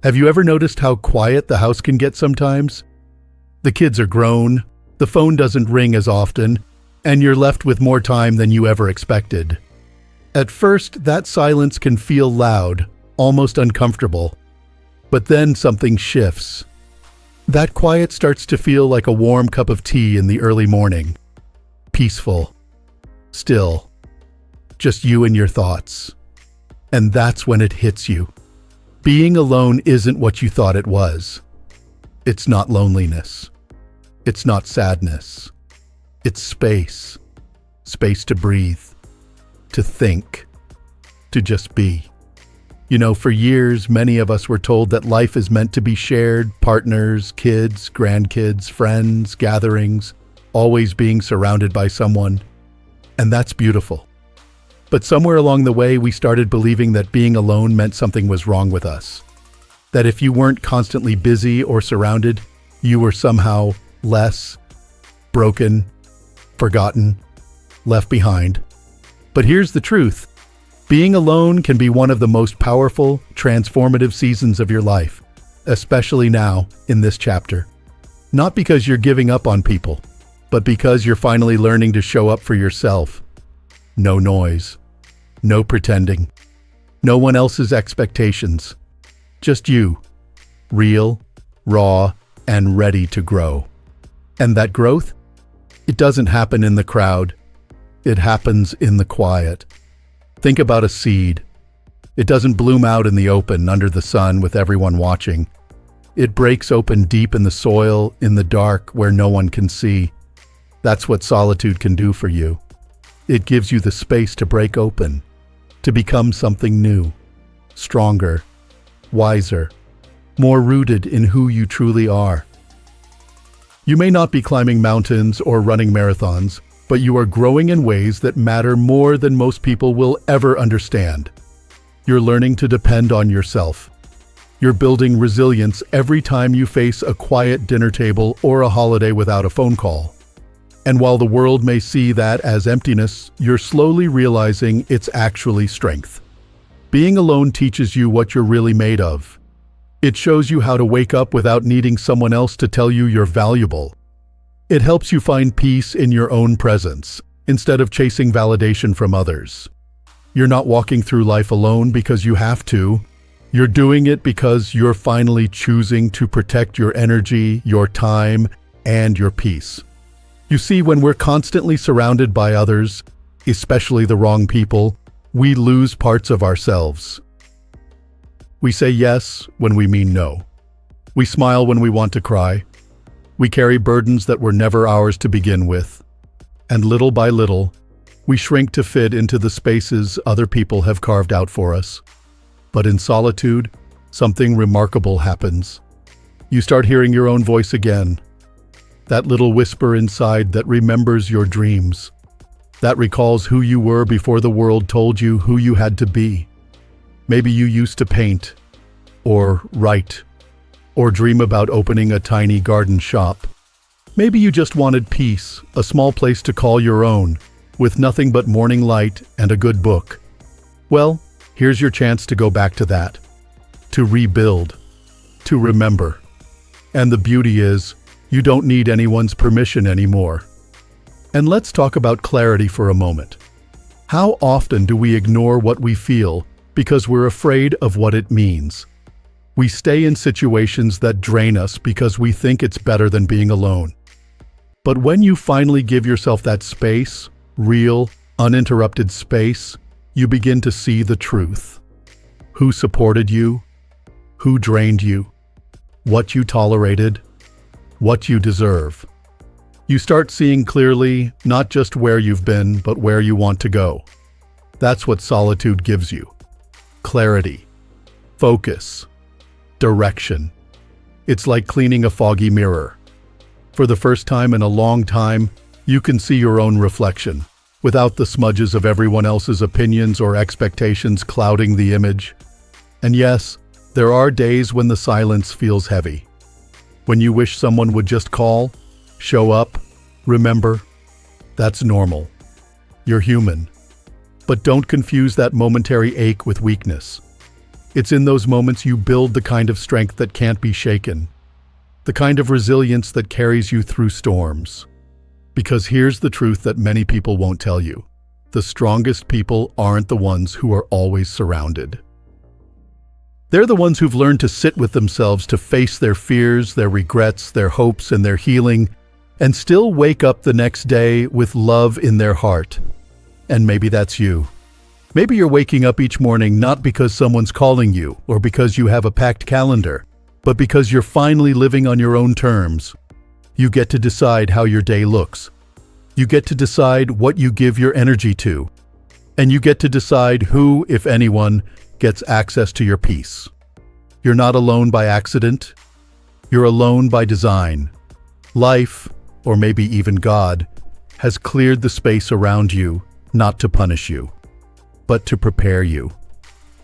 Have you ever noticed how quiet the house can get sometimes? The kids are grown, the phone doesn't ring as often, and you're left with more time than you ever expected. At first, that silence can feel loud, almost uncomfortable. But then something shifts. That quiet starts to feel like a warm cup of tea in the early morning. Peaceful. Still. Just you and your thoughts. And that's when it hits you. Being alone isn't what you thought it was. It's not loneliness. It's not sadness. It's space. Space to breathe. To think. To just be. You know, for years, many of us were told that life is meant to be shared, partners, kids, grandkids, friends, gatherings, always being surrounded by someone. And that's beautiful. But somewhere along the way, we started believing that being alone meant something was wrong with us. That if you weren't constantly busy or surrounded, you were somehow less, broken, forgotten, left behind. But here's the truth. Being alone can be one of the most powerful, transformative seasons of your life, especially now in this chapter. Not because you're giving up on people, but because you're finally learning to show up for yourself. No noise, no pretending, no one else's expectations. Just you, real, raw, and ready to grow. And that growth? It doesn't happen in the crowd. It happens in the quiet. Think about a seed. It doesn't bloom out in the open under the sun with everyone watching. It breaks open deep in the soil, in the dark, where no one can see. That's what solitude can do for you. It gives you the space to break open, to become something new, stronger, wiser, more rooted in who you truly are. You may not be climbing mountains or running marathons, but you are growing in ways that matter more than most people will ever understand. You're learning to depend on yourself. You're building resilience every time you face a quiet dinner table or a holiday without a phone call. And while the world may see that as emptiness, you're slowly realizing it's actually strength. Being alone teaches you what you're really made of. It shows you how to wake up without needing someone else to tell you you're valuable. It helps you find peace in your own presence, instead of chasing validation from others. You're not walking through life alone because you have to. You're doing it because you're finally choosing to protect your energy, your time, and your peace. You see, when we're constantly surrounded by others, especially the wrong people, we lose parts of ourselves. We say yes when we mean no. We smile when we want to cry. We carry burdens that were never ours to begin with. And little by little, we shrink to fit into the spaces other people have carved out for us. But in solitude, something remarkable happens. You start hearing your own voice again. That little whisper inside that remembers your dreams. That recalls who you were before the world told you who you had to be. Maybe you used to paint, or write, or dream about opening a tiny garden shop. Maybe you just wanted peace, a small place to call your own, with nothing but morning light and a good book. Well, here's your chance to go back to that, to rebuild, to remember. And the beauty is, you don't need anyone's permission anymore. And let's talk about clarity for a moment. How often do we ignore what we feel because we're afraid of what it means? We stay in situations that drain us because we think it's better than being alone. But when you finally give yourself that space, real, uninterrupted space, you begin to see the truth. Who supported you? Who drained you? What you tolerated? What you deserve? You start seeing clearly not just where you've been, but where you want to go. That's what solitude gives you. Clarity, focus, direction. It's like cleaning a foggy mirror. For the first time in a long time, you can see your own reflection, without the smudges of everyone else's opinions or expectations clouding the image. And yes, there are days when the silence feels heavy. When you wish someone would just call, show up, remember. That's normal. You're human. But don't confuse that momentary ache with weakness. It's in those moments you build the kind of strength that can't be shaken, the kind of resilience that carries you through storms. Because here's the truth that many people won't tell you. The strongest people aren't the ones who are always surrounded. They're the ones who've learned to sit with themselves, to face their fears, their regrets, their hopes, and their healing, and still wake up the next day with love in their heart. And maybe that's you. Maybe you're waking up each morning not because someone's calling you or because you have a packed calendar, but because you're finally living on your own terms. You get to decide how your day looks. You get to decide what you give your energy to. And you get to decide who, if anyone, gets access to your peace. You're not alone by accident. You're alone by design. Life, or maybe even God, has cleared the space around you, not to punish you, but to prepare you.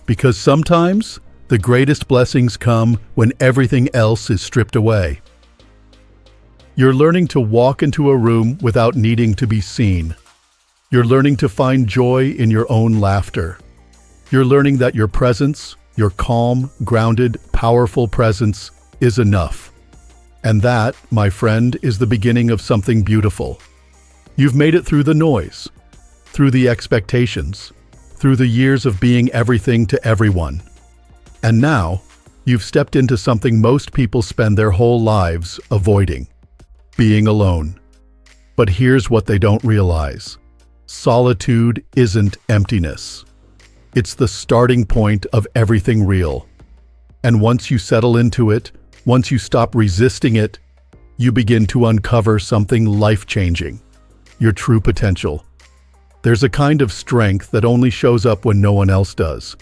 Because sometimes the greatest blessings come when everything else is stripped away. You're learning to walk into a room without needing to be seen. You're learning to find joy in your own laughter. You're learning that your presence, your calm, grounded, powerful presence, is enough. And that, my friend, is the beginning of something beautiful. You've made it through the noise, through the expectations, through the years of being everything to everyone. And now, you've stepped into something most people spend their whole lives avoiding: being alone. But here's what they don't realize. Solitude isn't emptiness. It's the starting point of everything real. And once you settle into it, once you stop resisting it, you begin to uncover something life-changing: your true potential. There's a kind of strength that only shows up when no one else does.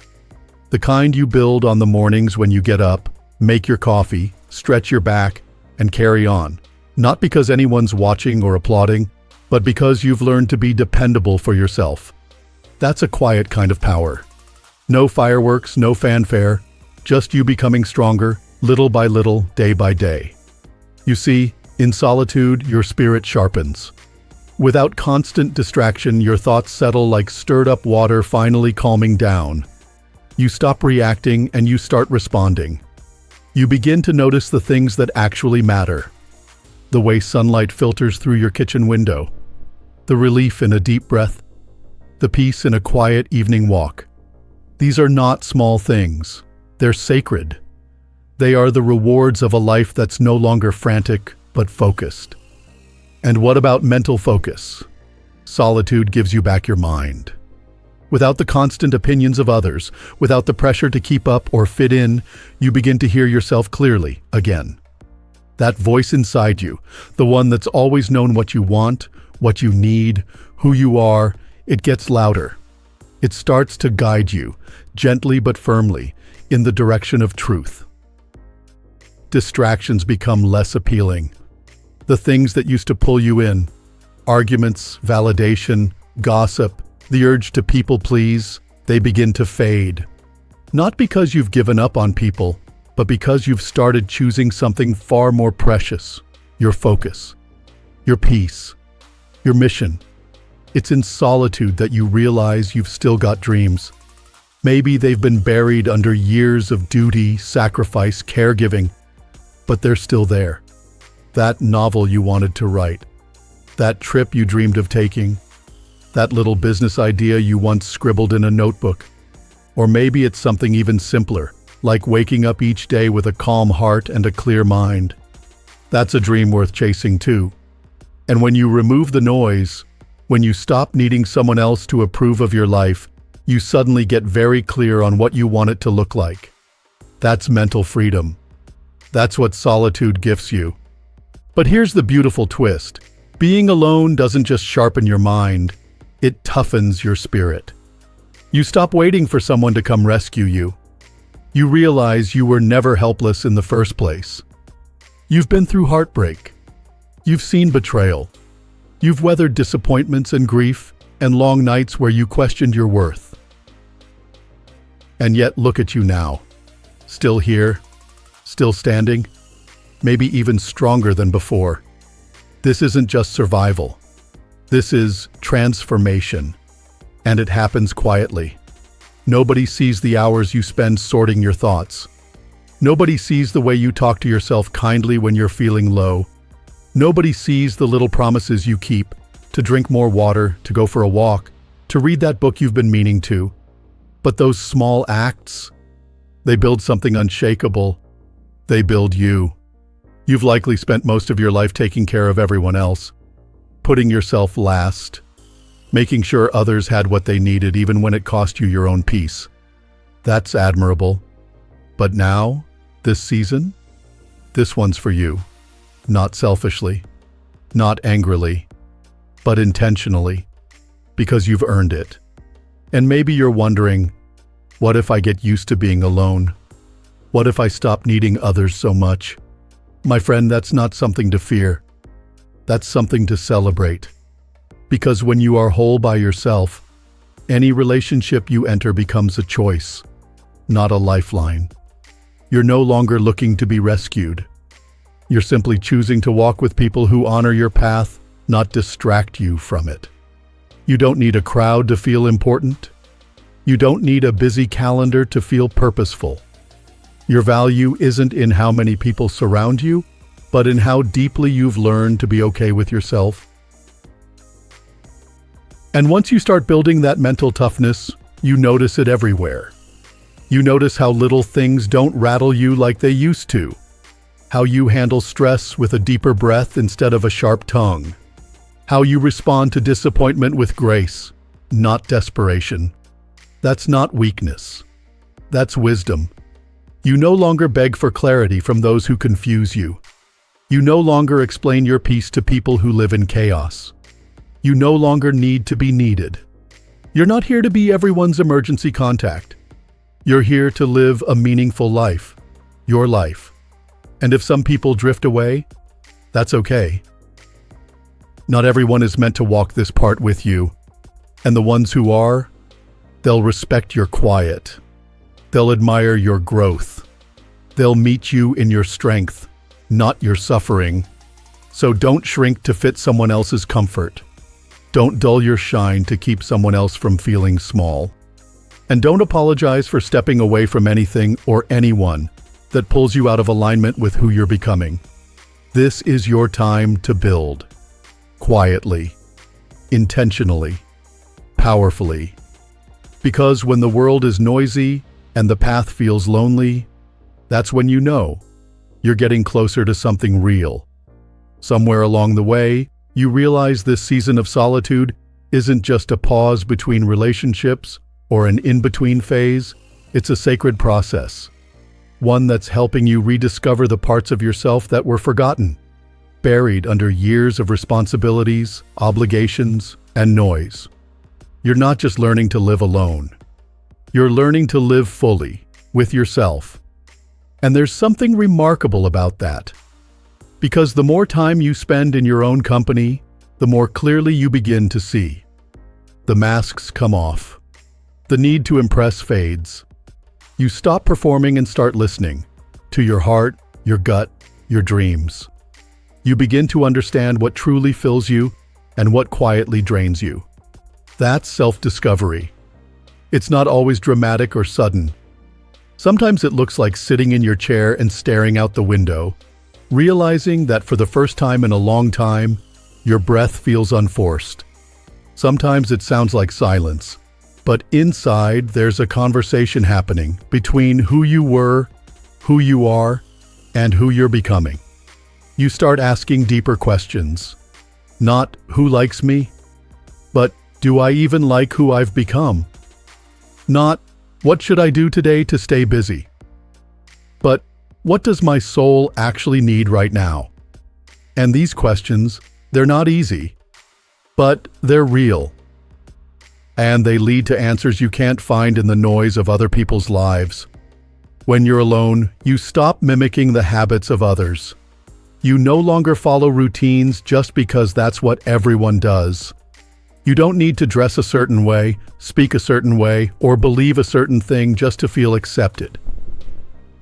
The kind you build on the mornings when you get up, make your coffee, stretch your back, and carry on. Not because anyone's watching or applauding, but because you've learned to be dependable for yourself. That's a quiet kind of power. No fireworks, no fanfare, just you becoming stronger, little by little, day by day. You see, in solitude, your spirit sharpens. Without constant distraction, your thoughts settle like stirred-up water finally calming down. You stop reacting and you start responding. You begin to notice the things that actually matter. The way sunlight filters through your kitchen window, the relief in a deep breath, the peace in a quiet evening walk. These are not small things. They're sacred. They are the rewards of a life that's no longer frantic, but focused. And what about mental focus? Solitude gives you back your mind. Without the constant opinions of others, without the pressure to keep up or fit in, you begin to hear yourself clearly again. That voice inside you, the one that's always known what you want, what you need, who you are, it gets louder. It starts to guide you, gently but firmly, in the direction of truth. Distractions become less appealing. The things that used to pull you in, arguments, validation, gossip, the urge to people please, they begin to fade. Not because you've given up on people, but because you've started choosing something far more precious: your focus, your peace, your mission. It's in solitude that you realize you've still got dreams. Maybe they've been buried under years of duty, sacrifice, caregiving, but they're still there. That novel you wanted to write, that trip you dreamed of taking, that little business idea you once scribbled in a notebook. Or maybe it's something even simpler, like waking up each day with a calm heart and a clear mind. That's a dream worth chasing too. And when you remove the noise, when you stop needing someone else to approve of your life, you suddenly get very clear on what you want it to look like. That's mental freedom. That's what solitude gifts you. But here's the beautiful twist. Being alone doesn't just sharpen your mind, it toughens your spirit. You stop waiting for someone to come rescue you. You realize you were never helpless in the first place. You've been through heartbreak. You've seen betrayal. You've weathered disappointments and grief and long nights where you questioned your worth. And yet look at you now. Still here, still standing, maybe even stronger than before. This isn't just survival. This is transformation. And it happens quietly. Nobody sees the hours you spend sorting your thoughts. Nobody sees the way you talk to yourself kindly when you're feeling low. Nobody sees the little promises you keep to drink more water, to go for a walk, to read that book you've been meaning to. But those small acts, they build something unshakable. They build you. You've likely spent most of your life taking care of everyone else, putting yourself last, making sure others had what they needed even when it cost you your own peace. That's admirable. But now, this season, this one's for you. Not selfishly, not angrily, but intentionally, because you've earned it. And maybe you're wondering, what if I get used to being alone? What if I stop needing others so much? My friend, that's not something to fear. That's something to celebrate. Because when you are whole by yourself, any relationship you enter becomes a choice, not a lifeline. You're no longer looking to be rescued. You're simply choosing to walk with people who honor your path, not distract you from it. You don't need a crowd to feel important. You don't need a busy calendar to feel purposeful. Your value isn't in how many people surround you, but in how deeply you've learned to be okay with yourself. And once you start building that mental toughness, you notice it everywhere. You notice how little things don't rattle you like they used to. How you handle stress with a deeper breath instead of a sharp tongue. How you respond to disappointment with grace, not desperation. That's not weakness. That's wisdom. You no longer beg for clarity from those who confuse you. You no longer explain your peace to people who live in chaos. You no longer need to be needed. You're not here to be everyone's emergency contact. You're here to live a meaningful life, your life. And if some people drift away, that's okay. Not everyone is meant to walk this part with you. And the ones who are, they'll respect your quiet. They'll admire your growth. They'll meet you in your strength, not your suffering. So don't shrink to fit someone else's comfort. Don't dull your shine to keep someone else from feeling small. And don't apologize for stepping away from anything or anyone that pulls you out of alignment with who you're becoming. This is your time to build. Quietly, intentionally, powerfully. Because when the world is noisy and the path feels lonely, that's when you know you're getting closer to something real. Somewhere along the way, you realize this season of solitude isn't just a pause between relationships or an in-between phase. It's a sacred process. One that's helping you rediscover the parts of yourself that were forgotten, buried under years of responsibilities, obligations, and noise. You're not just learning to live alone. You're learning to live fully, with yourself. And there's something remarkable about that. Because the more time you spend in your own company, the more clearly you begin to see. The masks come off. The need to impress fades. You stop performing and start listening to your heart, your gut, your dreams. You begin to understand what truly fills you and what quietly drains you. That's self-discovery. It's not always dramatic or sudden. Sometimes it looks like sitting in your chair and staring out the window, realizing that for the first time in a long time, your breath feels unforced. Sometimes it sounds like silence, but inside there's a conversation happening between who you were, who you are, and who you're becoming. You start asking deeper questions. Not who likes me, but do I even like who I've become? Not what should I do today to stay busy, but what does my soul actually need right now? And these questions, they're not easy, but they're real. And they lead to answers you can't find in the noise of other people's lives. When you're alone, you stop mimicking the habits of others. You no longer follow routines just because that's what everyone does. You don't need to dress a certain way, speak a certain way, or believe a certain thing just to feel accepted.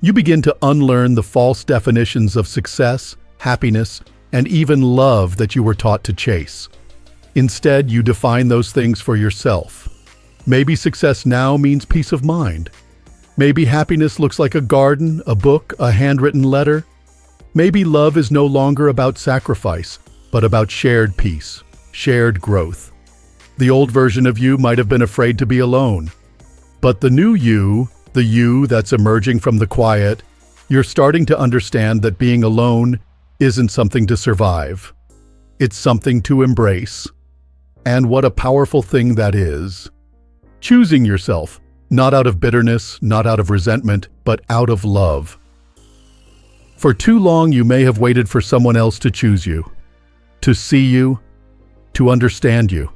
You begin to unlearn the false definitions of success, happiness, and even love that you were taught to chase. Instead, you define those things for yourself. Maybe success now means peace of mind. Maybe happiness looks like a garden, a book, a handwritten letter. Maybe love is no longer about sacrifice, but about shared peace, shared growth. The old version of you might have been afraid to be alone. But the new you, the you that's emerging from the quiet, you're starting to understand that being alone isn't something to survive. It's something to embrace. And what a powerful thing that is. Choosing yourself, not out of bitterness, not out of resentment, but out of love. For too long, you may have waited for someone else to choose you, to see you, to understand you.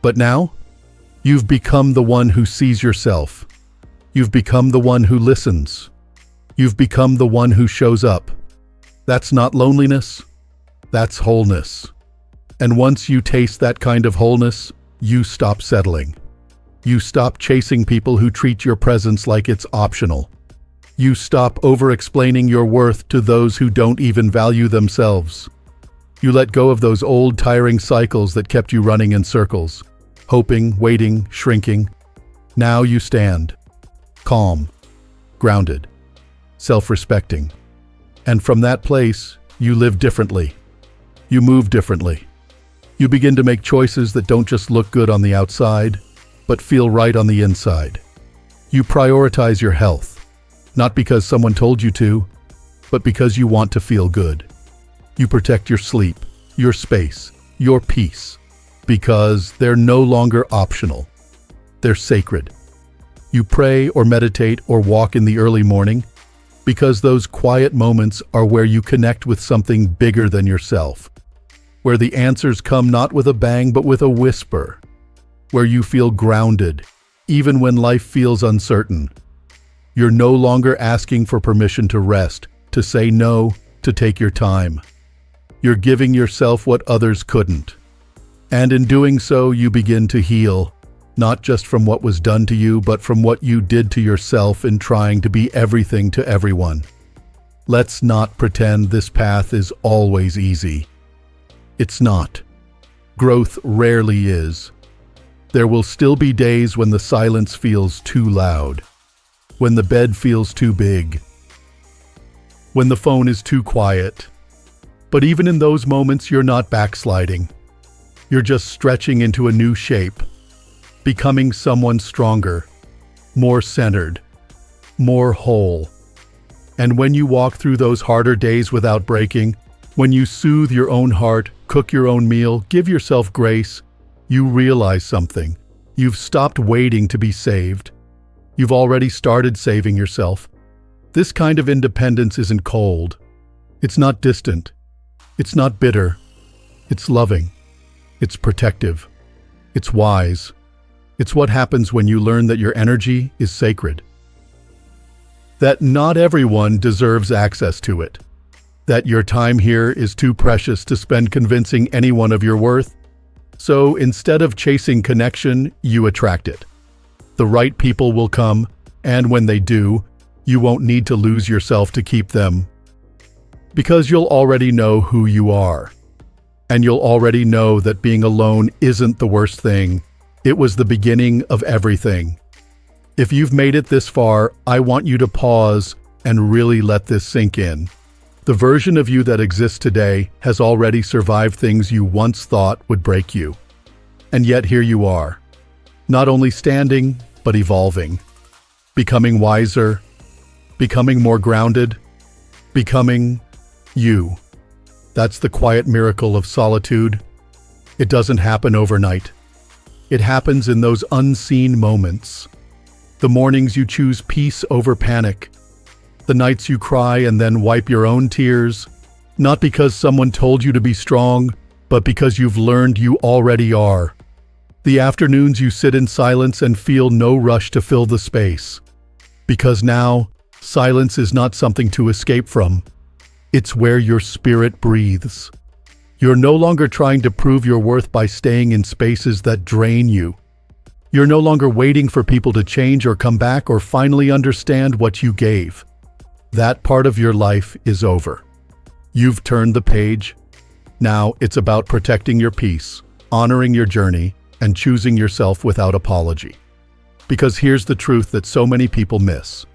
But now, you've become the one who sees yourself. You've become the one who listens. You've become the one who shows up. That's not loneliness, that's wholeness. And once you taste that kind of wholeness, you stop settling. You stop chasing people who treat your presence like it's optional. You stop over-explaining your worth to those who don't even value themselves. You let go of those old, tiring cycles that kept you running in circles, hoping, waiting, shrinking. Now you stand, calm, grounded, self-respecting. And from that place, you live differently. You move differently. You begin to make choices that don't just look good on the outside, but feel right on the inside. You prioritize your health, not because someone told you to, but because you want to feel good. You protect your sleep, your space, your peace, because they're no longer optional. They're sacred. You pray or meditate or walk in the early morning, because those quiet moments are where you connect with something bigger than yourself, where the answers come not with a bang but with a whisper, where you feel grounded, even when life feels uncertain. You're no longer asking for permission to rest, to say no, to take your time. You're giving yourself what others couldn't. And in doing so, you begin to heal, not just from what was done to you, but from what you did to yourself in trying to be everything to everyone. Let's not pretend this path is always easy. It's not. Growth rarely is. There will still be days when the silence feels too loud, when the bed feels too big, when the phone is too quiet. But even in those moments, you're not backsliding. You're just stretching into a new shape, becoming someone stronger, more centered, more whole. And when you walk through those harder days without breaking, when you soothe your own heart, cook your own meal, give yourself grace, you realize something. You've stopped waiting to be saved. You've already started saving yourself. This kind of independence isn't cold. It's not distant. It's not bitter. It's loving. It's protective. It's wise. It's what happens when you learn that your energy is sacred. That not everyone deserves access to it. That your time here is too precious to spend convincing anyone of your worth. So instead of chasing connection, you attract it. The right people will come, and when they do, you won't need to lose yourself to keep them. Because you'll already know who you are. And you'll already know that being alone isn't the worst thing. It was the beginning of everything. If you've made it this far, I want you to pause and really let this sink in. The version of you that exists today has already survived things you once thought would break you. And yet here you are, not only standing, but evolving, becoming wiser, becoming more grounded, becoming you. That's the quiet miracle of solitude. It doesn't happen overnight. It happens in those unseen moments. The mornings you choose peace over panic. The nights you cry and then wipe your own tears, not because someone told you to be strong, but because you've learned you already are. The afternoons you sit in silence and feel no rush to fill the space. Because now, silence is not something to escape from. It's where your spirit breathes. You're no longer trying to prove your worth by staying in spaces that drain you. You're no longer waiting for people to change or come back or finally understand what you gave. That part of your life is over. You've turned the page. Now it's about protecting your peace, honoring your journey, and choosing yourself without apology. Because here's the truth that so many people miss.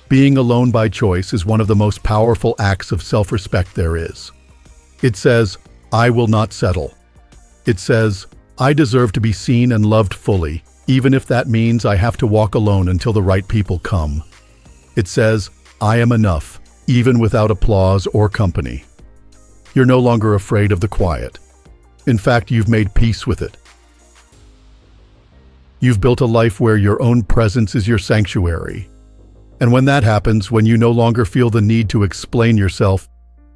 Being alone by choice is one of the most powerful acts of self-respect there is. It says, I will not settle. It says, I deserve to be seen and loved fully, even if that means I have to walk alone until the right people come. It says, I am enough, even without applause or company. You're no longer afraid of the quiet. In fact, you've made peace with it. You've built a life where your own presence is your sanctuary. And when that happens, when you no longer feel the need to explain yourself,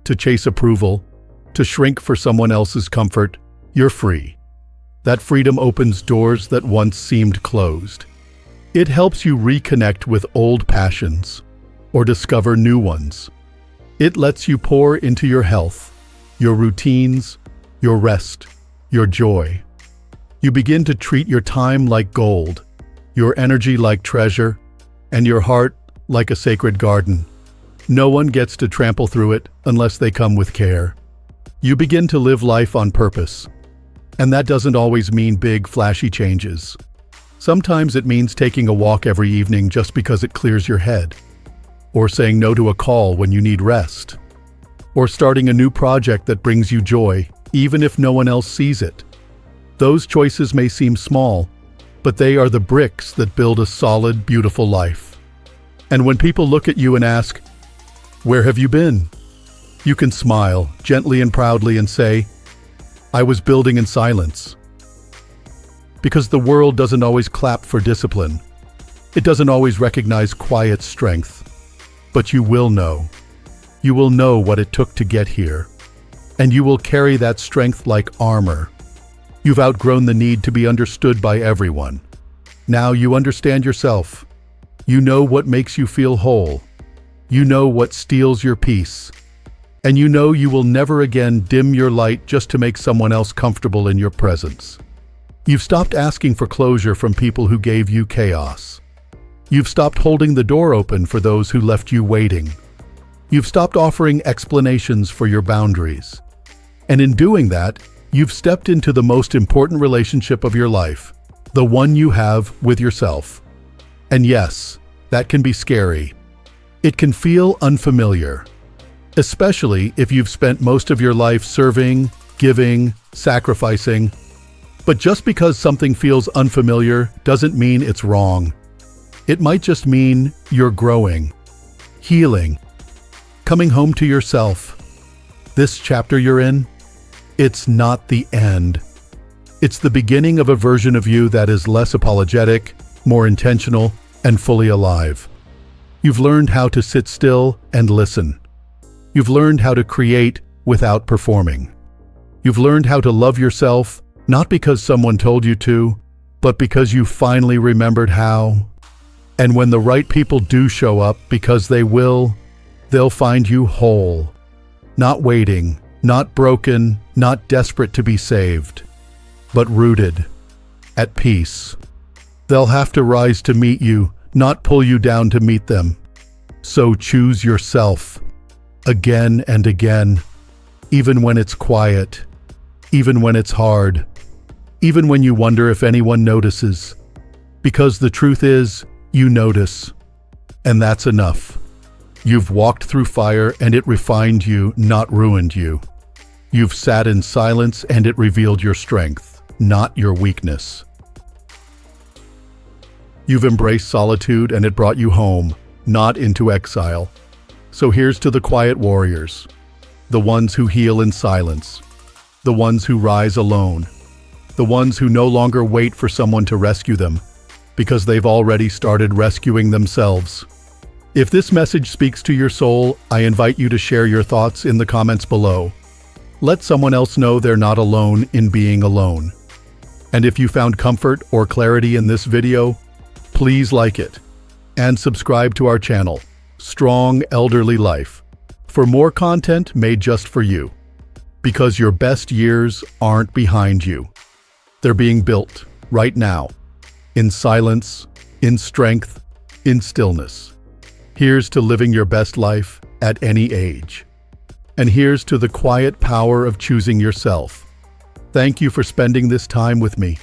to chase approval, to shrink for someone else's comfort, you're free. That freedom opens doors that once seemed closed. It helps you reconnect with old passions or discover new ones. It lets you pour into your health, your routines, your rest, your joy. You begin to treat your time like gold, your energy like treasure, and your heart like a sacred garden. No one gets to trample through it unless they come with care. You begin to live life on purpose. And that doesn't always mean big, flashy changes. Sometimes it means taking a walk every evening just because it clears your head, or saying no to a call when you need rest, or starting a new project that brings you joy, even if no one else sees it. Those choices may seem small, but they are the bricks that build a solid, beautiful life. And when people look at you and ask, "Where have you been?" you can smile gently and proudly and say, "I was building in silence." Because the world doesn't always clap for discipline. It doesn't always recognize quiet strength. But you will know. You will know what it took to get here. And you will carry that strength like armor. You've outgrown the need to be understood by everyone. Now you understand yourself. You know what makes you feel whole. You know what steals your peace. And you know you will never again dim your light just to make someone else comfortable in your presence. You've stopped asking for closure from people who gave you chaos. You've stopped holding the door open for those who left you waiting. You've stopped offering explanations for your boundaries. And in doing that, you've stepped into the most important relationship of your life, the one you have with yourself. And yes, that can be scary. It can feel unfamiliar. Especially if you've spent most of your life serving, giving, sacrificing. But just because something feels unfamiliar doesn't mean it's wrong. It might just mean you're growing, healing, coming home to yourself. This chapter you're in, it's not the end. It's the beginning of a version of you that is less apologetic, more intentional, and fully alive. You've learned how to sit still and listen. You've learned how to create without performing. You've learned how to love yourself, not because someone told you to, but because you finally remembered how. And when the right people do show up, because they will, they'll find you whole. Not waiting, not broken, not desperate to be saved, but rooted, at peace. They'll have to rise to meet you, not pull you down to meet them. So choose yourself. Again and again, even when it's quiet, even when it's hard, even when you wonder if anyone notices. Because the truth is, you notice, and that's enough. You've walked through fire and it refined you, not ruined you. You've sat in silence and it revealed your strength, not your weakness. You've embraced solitude and it brought you home, not into exile. So here's to the quiet warriors, the ones who heal in silence, the ones who rise alone, the ones who no longer wait for someone to rescue them, because they've already started rescuing themselves. If this message speaks to your soul, I invite you to share your thoughts in the comments below. Let someone else know they're not alone in being alone. And if you found comfort or clarity in this video, please like it and subscribe to our channel, Strong Elderly Life, for more content made just for you. Because your best years aren't behind you. They're being built right now, in silence, in strength, in stillness. Here's to living your best life at any age. And here's to the quiet power of choosing yourself. Thank you for spending this time with me.